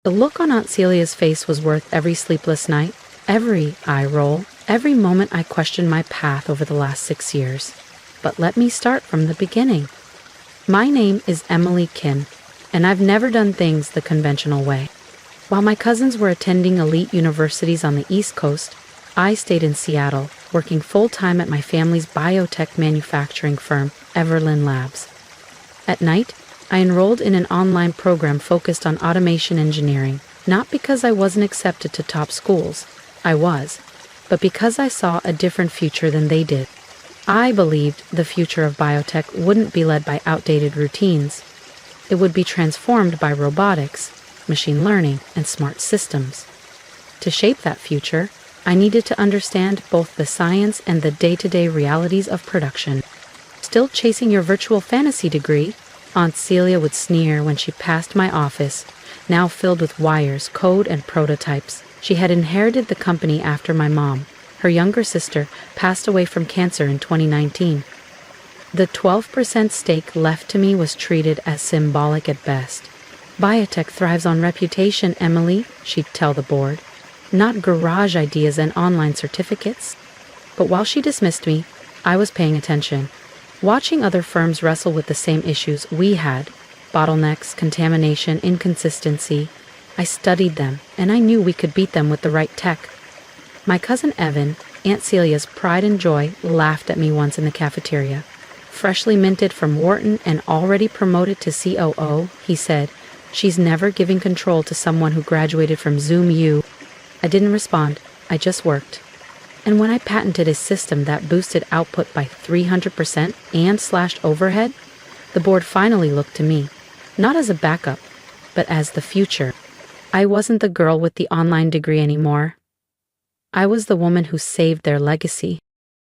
The look on Aunt Celia's face was worth every sleepless night, every eye roll, every moment I questioned my path over the last 6 years. But let me start from the beginning. My name is Emily Kim, and I've never done things the conventional way. While my cousins were attending elite universities on the East Coast, I stayed in Seattle, working full-time at my family's biotech manufacturing firm, Everlyn Labs. At night, I enrolled in an online program focused on automation engineering, not because I wasn't accepted to top schools. I was, but because I saw a different future than they did. I believed the future of biotech wouldn't be led by outdated routines. It would be transformed by robotics, machine learning, and smart systems. To shape that future, I needed to understand both the science and the day-to-day realities of production. Still chasing your virtual fantasy degree? Aunt Celia would sneer when she passed my office, now filled with wires, code, and prototypes. She had inherited the company after my mom. Her younger sister passed away from cancer in 2019. The 12% stake left to me was treated as symbolic at best. Biotech thrives on reputation, Emily, she'd tell the board, not garage ideas and online certificates. But while she dismissed me, I was paying attention. Watching other firms wrestle with the same issues we had, bottlenecks, contamination, inconsistency, I studied them, and I knew we could beat them with the right tech. My cousin Evan, Aunt Celia's pride and joy, laughed at me once in the cafeteria. Freshly minted from Wharton and already promoted to COO, he said, "She's never giving control to someone who graduated from Zoom U." I didn't respond, I just worked. And when I patented a system that boosted output by 300% and slashed overhead, the board finally looked to me, not as a backup, but as the future. I wasn't the girl with the online degree anymore. I was the woman who saved their legacy.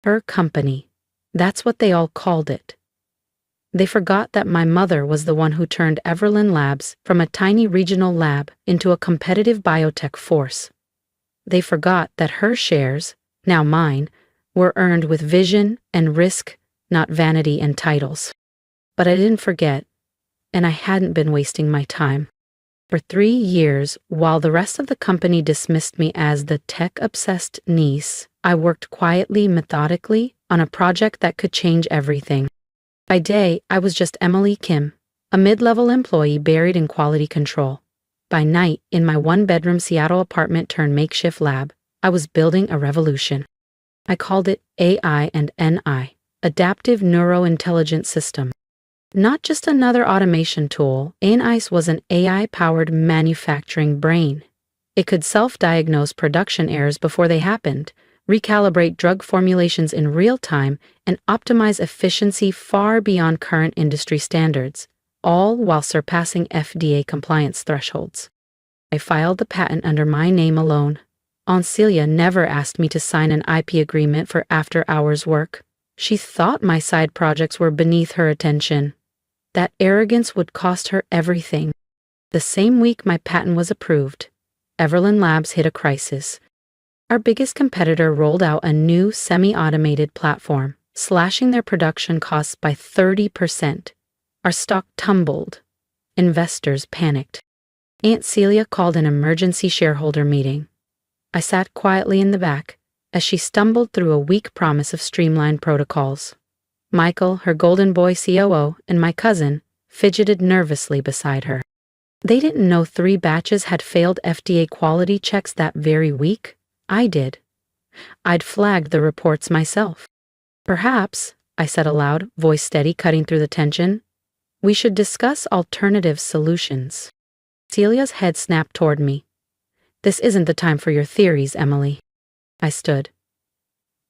Her company. That's what they all called it. They forgot that my mother was the one who turned Everlyn Labs from a tiny regional lab into a competitive biotech force. They forgot that her shares, now mine, were earned with vision and risk, not vanity and titles. But I didn't forget, and I hadn't been wasting my time. For 3 years, while the rest of the company dismissed me as the tech-obsessed niece, I worked quietly, methodically, on a project that could change everything. By day, I was just Emily Kim, a mid-level employee buried in quality control. By night, in my one-bedroom Seattle apartment turned makeshift lab, I was building a revolution. I called it AI and NI, Adaptive Neurointelligence System. Not just another automation tool, ANICE was an AI-powered manufacturing brain. It could self-diagnose production errors before they happened, recalibrate drug formulations in real time, and optimize efficiency far beyond current industry standards, all while surpassing FDA compliance thresholds. I filed the patent under my name alone. Aunt Celia never asked me to sign an IP agreement for after-hours work. She thought my side projects were beneath her attention. That arrogance would cost her everything. The same week my patent was approved, Everlyn Labs hit a crisis. Our biggest competitor rolled out a new semi-automated platform, slashing their production costs by 30%. Our stock tumbled. Investors panicked. Aunt Celia called an emergency shareholder meeting. I sat quietly in the back as she stumbled through a weak promise of streamlined protocols. Michael, her golden boy COO, and my cousin fidgeted nervously beside her. They didn't know 3 batches had failed FDA quality checks that very week. I did. I'd flagged the reports myself. "Perhaps," I said aloud, voice steady, cutting through the tension, "we should discuss alternative solutions." Celia's head snapped toward me. "This isn't the time for your theories, Emily." I stood.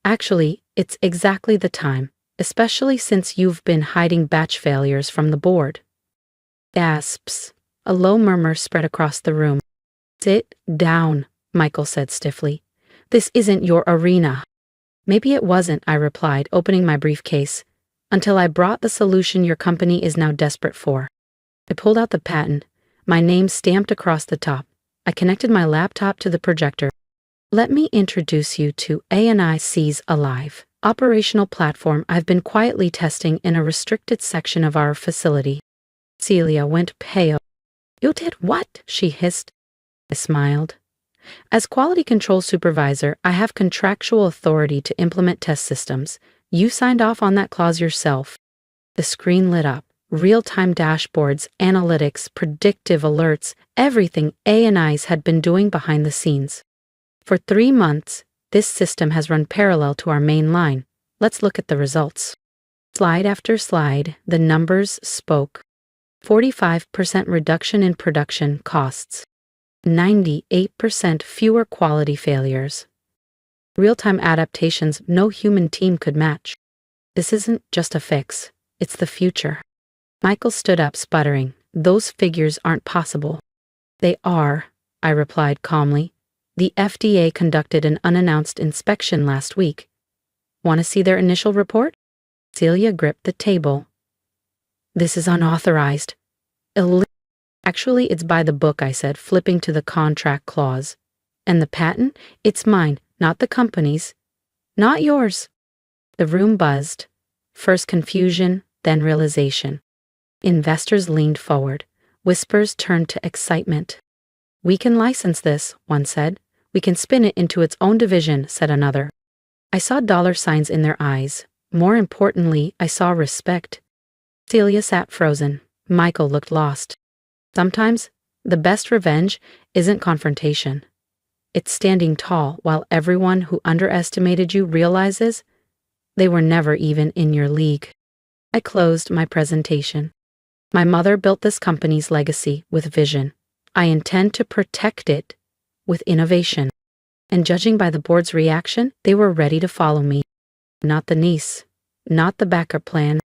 "Actually, it's exactly the time, especially since you've been hiding batch failures from the board." Gasps. A low murmur spread across the room. "Sit down," Michael said stiffly. "This isn't your arena." "Maybe it wasn't," I replied, opening my briefcase, "until I brought the solution your company is now desperate for." I pulled out the patent, my name stamped across the top. I connected my laptop to the projector. "Let me introduce you to ANIC's Alive, operational platform I've been quietly testing in a restricted section of our facility." Celia went pale. "You did what?" she hissed. I smiled. As quality control supervisor, I have contractual authority to implement test systems. You signed off on that clause yourself. The screen lit up. Real-time dashboards, analytics, predictive alerts, everything A&Is had been doing behind the scenes. For 3 months, this system has run parallel to our main line. Let's look at the results. Slide after slide, the numbers spoke. 45% reduction in production costs. 98% fewer quality failures. Real-time adaptations no human team could match. This isn't just a fix, it's the future. Michael stood up, sputtering. Those figures aren't possible. They are, I replied calmly. The FDA conducted an unannounced inspection last week. Want to see their initial report? Celia gripped the table. This is unauthorized. Actually, it's by the book, I said, flipping to the contract clause. And the patent? It's mine, not the company's. Not yours. The room buzzed. First confusion, then realization. Investors leaned forward. Whispers turned to excitement. We can license this, one said. We can spin it into its own division, said another. I saw dollar signs in their eyes. More importantly, I saw respect. Celia sat frozen. Michael looked lost. Sometimes, the best revenge isn't confrontation. It's standing tall while everyone who underestimated you realizes they were never even in your league. I closed my presentation. My mother built this company's legacy with vision. I intend to protect it with innovation. And judging by the board's reaction, they were ready to follow me. Not the niece, not the backup plan,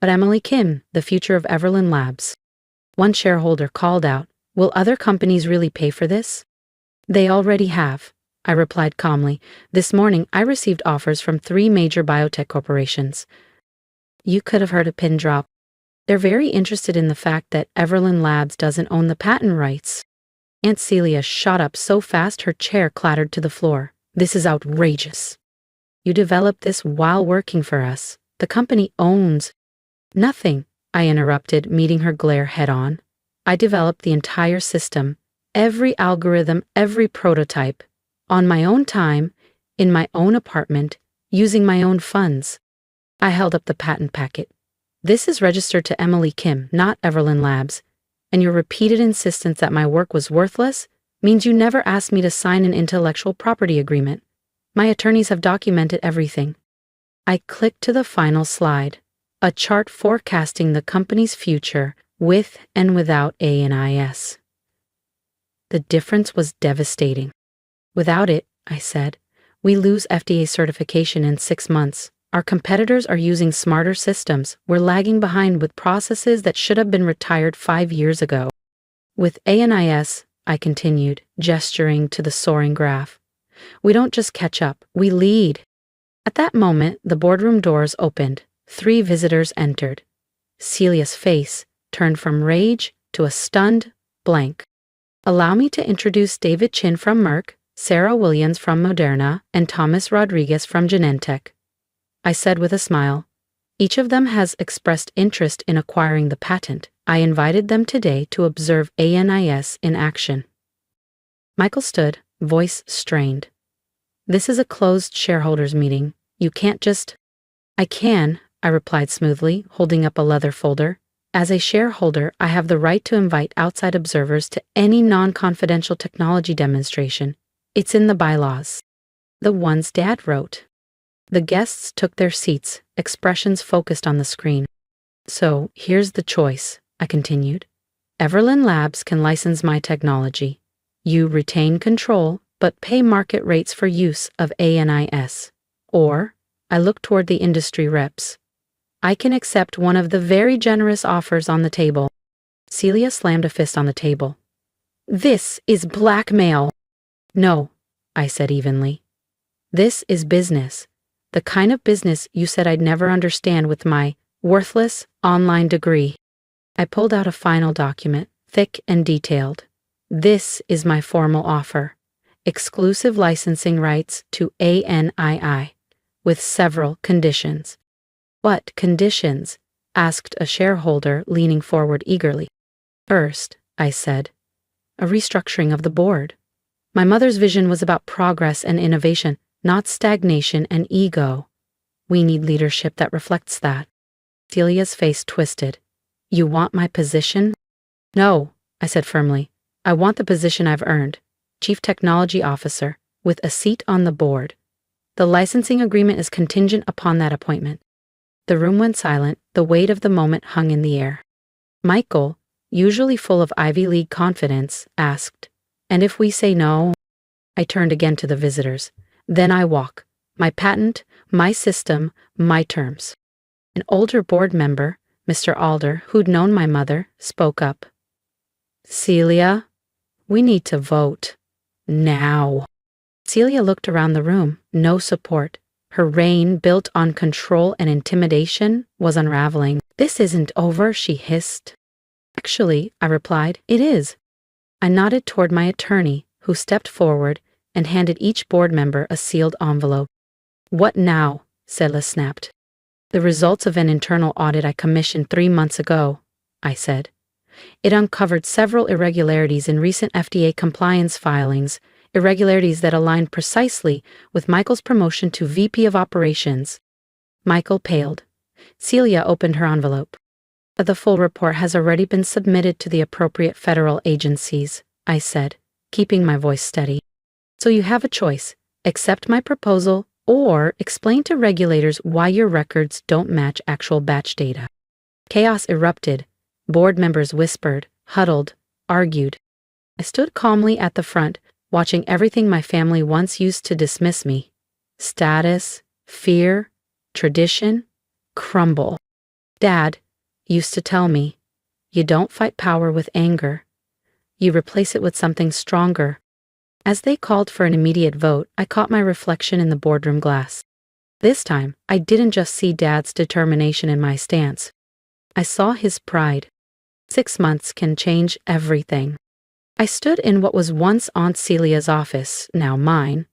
but Emily Kim, the future of Everlyn Labs. One shareholder called out, "Will other companies really pay for this?" They already have, I replied calmly. This morning I received offers from 3 major biotech corporations. You could have heard a pin drop. They're very interested in the fact that Everlyn Labs doesn't own the patent rights. Aunt Celia shot up so fast her chair clattered to the floor. This is outrageous. You developed this while working for us. The company owns nothing, I interrupted, meeting her glare head-on. I developed the entire system, every algorithm, every prototype, on my own time, in my own apartment, using my own funds. I held up the patent packet. This is registered to Emily Kim, not Everlyn Labs, and your repeated insistence that my work was worthless means you never asked me to sign an intellectual property agreement. My attorneys have documented everything. I clicked to the final slide, a chart forecasting the company's future with and without ANIS. The difference was devastating. Without it, I said, we lose FDA certification in 6 months. Our competitors are using smarter systems. We're lagging behind with processes that should have been retired 5 years ago. With ANIS, I continued, gesturing to the soaring graph, we don't just catch up, we lead. At that moment, the boardroom doors opened. 3 visitors entered. Celia's face turned from rage to a stunned blank. Allow me to introduce David Chin from Merck, Sarah Williams from Moderna, and Thomas Rodriguez from Genentech, I said with a smile. Each of them has expressed interest in acquiring the patent. I invited them today to observe ANIS in action. Michael stood, voice strained. This is a closed shareholders meeting. You can't just... I can, I replied smoothly, holding up a leather folder. As a shareholder, I have the right to invite outside observers to any non-confidential technology demonstration. It's in the bylaws. The ones Dad wrote. The guests took their seats, expressions focused on the screen. So, here's the choice, I continued. Everlyn Labs can license my technology. You retain control, but pay market rates for use of ANIS. Or, I look toward the industry reps. I can accept one of the very generous offers on the table. Celia slammed a fist on the table. This is blackmail. No, I said evenly. This is business. The kind of business you said I'd never understand with my worthless online degree. I pulled out a final document, thick and detailed. This is my formal offer. Exclusive licensing rights to ANII, with several conditions. What conditions? Asked a shareholder, leaning forward eagerly. First, I said, a restructuring of the board. My mother's vision was about progress and innovation, not stagnation and ego. We need leadership that reflects that. Celia's face twisted. You want my position? No, I said firmly. I want the position I've earned, Chief Technology Officer, with a seat on the board. The licensing agreement is contingent upon that appointment. The room went silent, the weight of the moment hung in the air. Michael, usually full of Ivy League confidence, asked, "And if we say no?" I turned again to the visitors. "Then I walk. My patent, my system, my terms." An older board member, Mr. Alder, who'd known my mother, spoke up. "Celia, we need to vote. Now." Celia looked around the room, no support. Her reign, built on control and intimidation, was unraveling. "This isn't over," she hissed. "Actually," I replied, "it is." I nodded toward my attorney, who stepped forward and handed each board member a sealed envelope. "What now?" Celia snapped. "The results of an internal audit I commissioned 3 months ago," I said. It uncovered several irregularities in recent FDA compliance filings, irregularities that aligned precisely with Michael's promotion to VP of Operations. Michael paled. Celia opened her envelope. "The full report has already been submitted to the appropriate federal agencies," I said, keeping my voice steady. "So you have a choice. Accept my proposal or explain to regulators why your records don't match actual batch data." Chaos erupted. Board members whispered, huddled, argued. I stood calmly at the front, watching everything my family once used to dismiss me. Status, fear, tradition, crumble. Dad used to tell me, "You don't fight power with anger. You replace it with something stronger." As they called for an immediate vote, I caught my reflection in the boardroom glass. This time, I didn't just see Dad's determination in my stance. I saw his pride. 6 months can change everything. I stood in what was once Aunt Celia's office, now mine,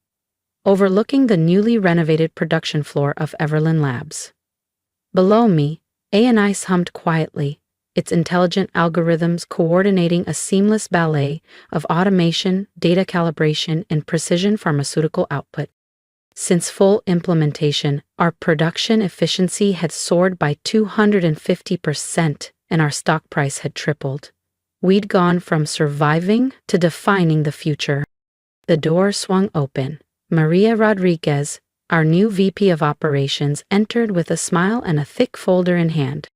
overlooking the newly renovated production floor of Everlyn Labs. Below me, AI hummed quietly, its intelligent algorithms coordinating a seamless ballet of automation, data calibration, and precision pharmaceutical output. Since full implementation, our production efficiency had soared by 250%, and our stock price had tripled. We'd gone from surviving to defining the future. The door swung open. Maria Rodriguez, our new VP of Operations, entered with a smile and a thick folder in hand.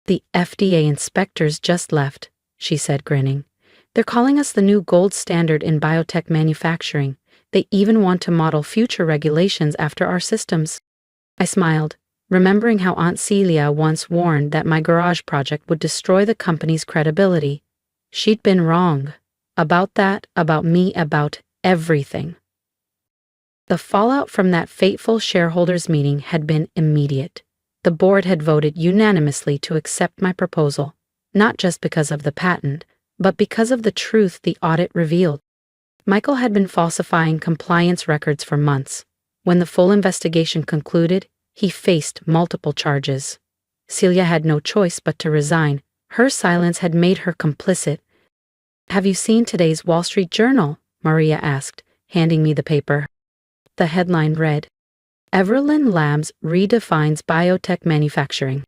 "The FDA inspectors just left," she said, grinning. "They're calling us the new gold standard in biotech manufacturing. They even want to model future regulations after our systems." I smiled, remembering how Aunt Celia once warned that my garage project would destroy the company's credibility. She'd been wrong. About that, about me, about everything. The fallout from that fateful shareholders' meeting had been immediate. The board had voted unanimously to accept my proposal, not just because of the patent, but because of the truth the audit revealed. Michael had been falsifying compliance records for months. When the full investigation concluded, he faced multiple charges. Celia had no choice but to resign. Her silence had made her complicit. "Have you seen today's Wall Street Journal?" Maria asked, handing me the paper. The headline read, "Everlyn Labs redefines biotech manufacturing.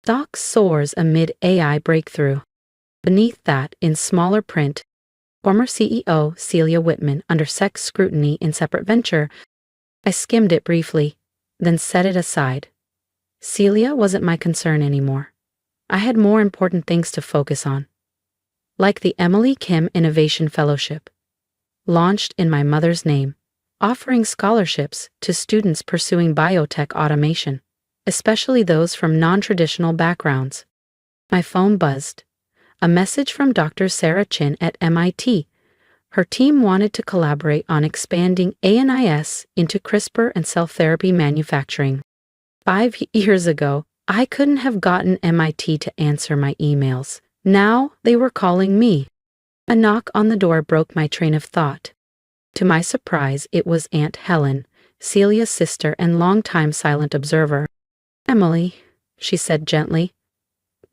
Stock soars amid AI breakthrough." Beneath that, in smaller print, "Former CEO Celia Whitman under SEC scrutiny in separate venture." I skimmed it briefly, then set it aside. Celia wasn't my concern anymore. I had more important things to focus on. Like the Emily Kim Innovation Fellowship, launched in my mother's name, offering scholarships to students pursuing biotech automation, especially those from non-traditional backgrounds. My phone buzzed. A message from Dr. Sarah Chin at MIT. Her team wanted to collaborate on expanding ANIS into CRISPR and cell therapy manufacturing. 5 years ago, I couldn't have gotten MIT to answer my emails. Now they were calling me. A knock on the door broke my train of thought. To my surprise, it was Aunt Helen, Celia's sister and longtime silent observer. "Emily," she said gently,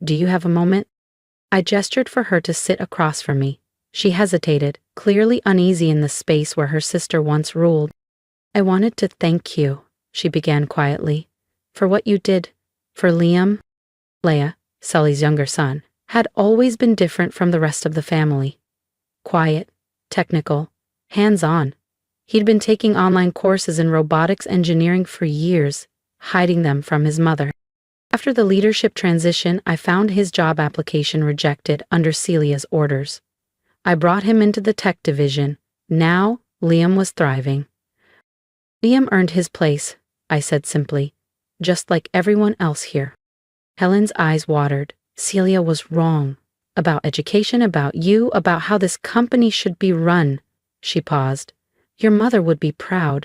"do you have a moment?" I gestured for her to sit across from me. She hesitated, clearly uneasy in the space where her sister once ruled. "I wanted to thank you," she began quietly, "for what you did for Liam." Leia, Sully's younger son, had always been different from the rest of the family. Quiet, technical, hands-on. He'd been taking online courses in robotics engineering for years, hiding them from his mother. After the leadership transition, I found his job application rejected under Celia's orders. I brought him into the tech division. Now, Liam was thriving. "Liam earned his place," I said simply, "just like everyone else here." Helen's eyes watered. Celia was wrong. About education, about you, about how this company should be run. She paused. "Your mother would be proud."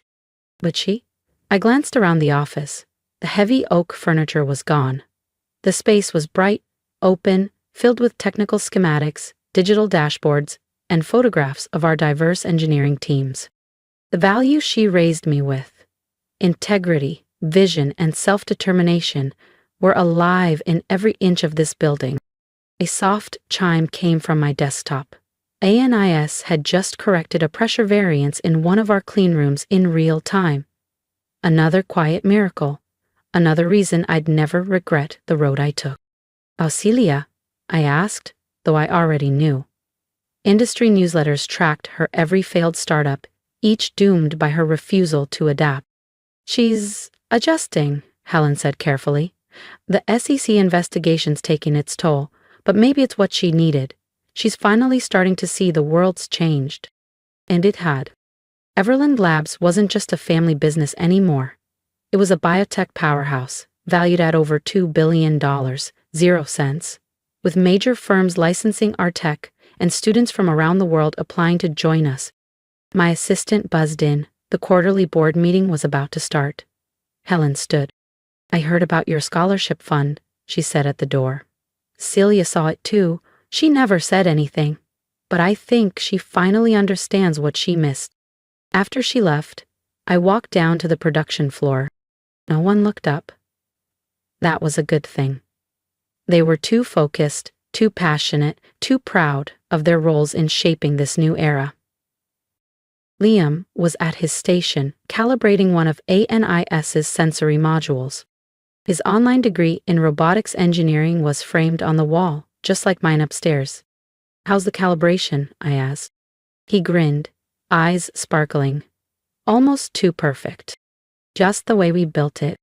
Would she? I glanced around the office. The heavy oak furniture was gone. The space was bright, open, filled with technical schematics, digital dashboards, and photographs of our diverse engineering teams. The values she raised me with, integrity, vision, and self-determination, were alive in every inch of this building. A soft chime came from my desktop. ANIS had just corrected a pressure variance in one of our clean rooms in real time. Another quiet miracle. Another reason I'd never regret the road I took. "Aunt Celia?" I asked, though I already knew. Industry newsletters tracked her every failed startup, each doomed by her refusal to adapt. "She's adjusting," Helen said carefully. "The SEC investigation's taking its toll, but maybe it's what she needed. She's finally starting to see the world's changed." And it had. Everlyn Labs wasn't just a family business anymore. It was a biotech powerhouse, valued at over $2 billion, 0 cents, with major firms licensing our tech and students from around the world applying to join us. My assistant buzzed in. The quarterly board meeting was about to start. Helen stood. "I heard about your scholarship fund," she said at the door. Celia saw it too. She never said anything, but I think she finally understands what she missed. After she left, I walked down to the production floor. No one looked up. That was a good thing. They were too focused, too passionate, too proud of their roles in shaping this new era. Liam was at his station, calibrating one of ANIS's sensory modules. His online degree in robotics engineering was framed on the wall, just like mine upstairs. "How's the calibration?" I asked. He grinned, eyes sparkling. "Almost too perfect. Just the way we built it."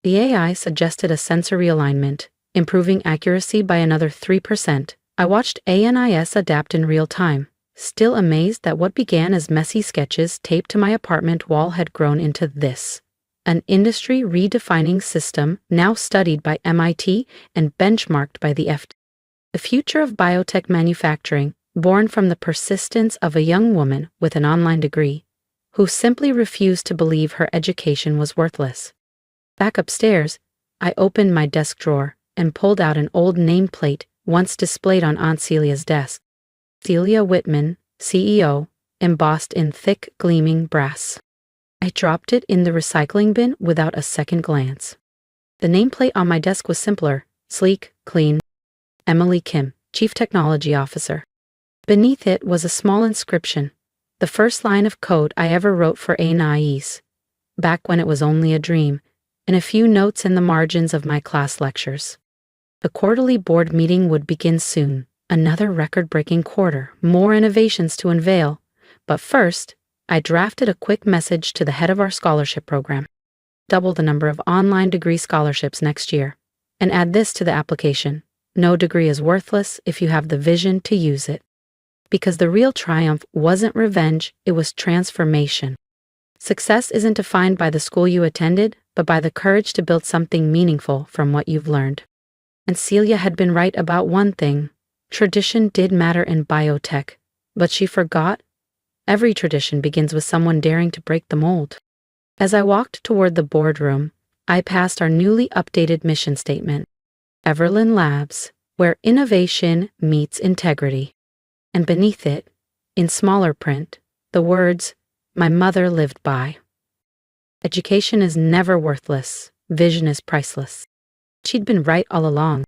The AI suggested a sensor realignment, improving accuracy by another 3%. I watched ANIS adapt in real time, still amazed that what began as messy sketches taped to my apartment wall had grown into this. An industry-redefining system now studied by MIT and benchmarked by the FDA. The future of biotech manufacturing, born from the persistence of a young woman with an online degree, who simply refused to believe her education was worthless. Back upstairs, I opened my desk drawer and pulled out an old nameplate once displayed on Aunt Celia's desk. Celia Whitman, CEO, embossed in thick, gleaming brass. I dropped it in the recycling bin without a second glance. The nameplate on my desk was simpler, sleek, clean. Emily Kim, Chief Technology Officer. Beneath it was a small inscription, the first line of code I ever wrote for ANIS, back when it was only a dream, and a few notes in the margins of my class lectures. The quarterly board meeting would begin soon. Another record-breaking quarter, more innovations to unveil. But first, I drafted a quick message to the head of our scholarship program. Double the number of online degree scholarships next year. And add this to the application. No degree is worthless if you have the vision to use it. Because the real triumph wasn't revenge, it was transformation. Success isn't defined by the school you attended, but by the courage to build something meaningful from what you've learned. And Celia had been right about one thing. Tradition did matter in biotech, but she forgot. Every tradition begins with someone daring to break the mold. As I walked toward the boardroom, I passed our newly updated mission statement. Everlyn Labs, where innovation meets integrity. And beneath it, in smaller print, the words, "My mother lived by." Education is never worthless. Vision is priceless. She'd been right all along.